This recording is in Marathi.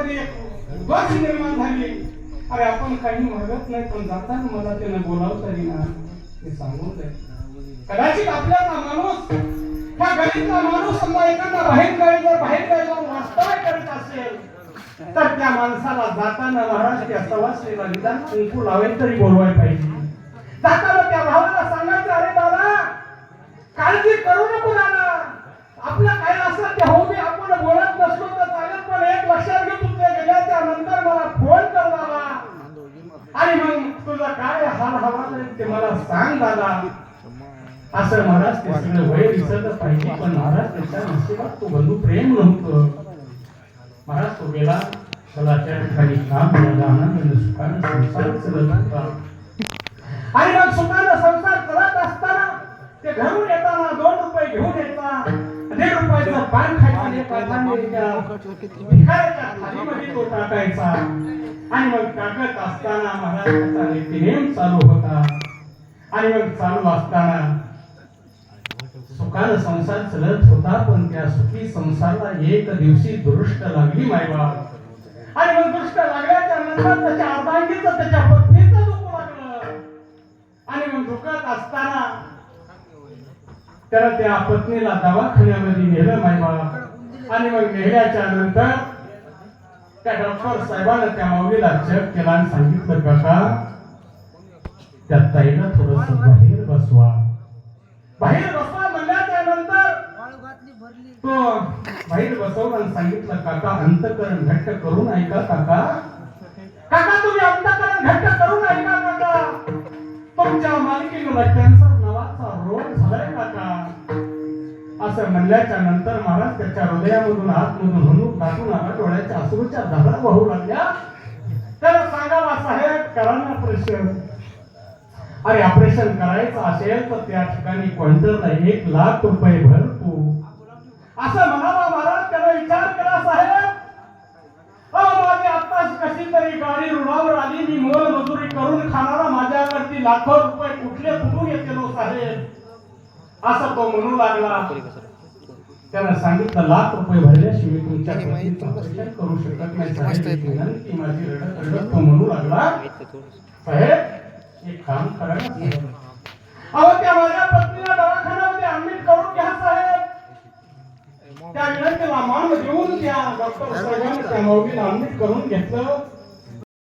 कुठेतरी दोष निर्माण झाली. अरे आपण काही मागत नाही पण जाताना मला त्यानं बोलावता येईना हे सांगून दे. कदाचित आपल्याला माणूस ह्या गरीबला माणूस समजा एखादा बाहेर जाऊन वास्तव्य करत असेल तर त्या माणसाला जाताना महाराज त्या सवासणीला निदान कुंकू लावेल तरी बोलवायला पाहिजे. जाताना त्या भावाला सांगायचं अरे दादा काळजी करू नको दादा, आपलं काय असेल ते होऊ दे, आपण बोलत नसलो तर चालेल पण एक लक्षात घे तुझ्या गेल्याच्या नंतर मला फोन कर दादा आणि मग तुझा काय हाल हवा ते मला सांग दादा. असं महाराज ते सगळं वय विसरलं पाहिजे पण महाराज त्याच्या नशिबात तो बंधू प्रेम नव्हतं. महाराज तो गेला सलाच्या ठिकाणी काम मिळाला आनंद सुखाने संसार चालत होता आणि मग सुखाने संसार करत असताना ते घरून येताना 2 रुपये घेऊन येतात, 1.5 रुपयाचं पान खायचं भिकाऱ्याच्या थालीमध्ये तो टाकायचा आणि मग टाकत असताना महाराज त्याचा नित्यनेम चालू होता आणि मग चालू असताना सुखाने संसार चालत होता पण त्या सुखी संसाराला एक दिवशी दुष्ट लागली मायबाप आणि मग दुष्ट लागल्याच्या नंतर त्याच्या अर्धांगीचं त्याच्या पत्नीचं दुःख लागलं आणि मग दुखत असताना त्याला त्या पत्नीला दवाखान्यामध्ये नेलं मायबाप आणि मग नेल्याच्या नंतर त्या डॉक्टर साहेबांना त्या माऊलीला चेक केला आणि सांगितलं काका त्या ताईला थोडस बाहेर बसवा. बाहेर बसवा म्हणल्याच्या नंतर तो बाहेर बसवलं आणि सांगितलं काका अंतकरण घट्ट करून ऐका काका, काका तुम्ही अंतकरण घट्ट करून ऐका काका, तुमच्या मालकीला कॅन्सर नावाचा रोग झालाय काका. असं म्हणल्याच्या नंतर महाराज त्याच्या हृदयामधून आतमधून हनुक टाकून आला, डोळ्याच्या अश्रूच्या धारा वाहू लागल्या. त्याला सांगावा साहेब करा ना ऑपरेशन. अरे ऑपरेशन करायचं असेल तर त्या ठिकाणी क्वांटरला 1 लाख रुपये भर तू असं म्हणावा. महाराज त्याला विचार करा साहेब, माझी आत्ताच कशी तरी गाडी रुळावर आली, मी मोल मजुरी करून खाणारा माझ्याकडे लाखो रुपये कुठून येतील साहेब असं तो म्हणू लागला. त्याला सांगितलं 1 लाख रुपये भरल्याशिवाय तुमच्या ऑपरेशन करू शकत नाही साहेब, विनंती माझी रडत रडत तो म्हणू लागला साहेब एक काम करा अहो त्या माझ्या पत्नीला दवाखान्यामध्ये ऍडमिट करून घ्या साहेब. त्या विनंतीला मान देऊन त्या डॉक्टर साहेबांनी त्या माऊलीला ऍडमिट करून घेतलं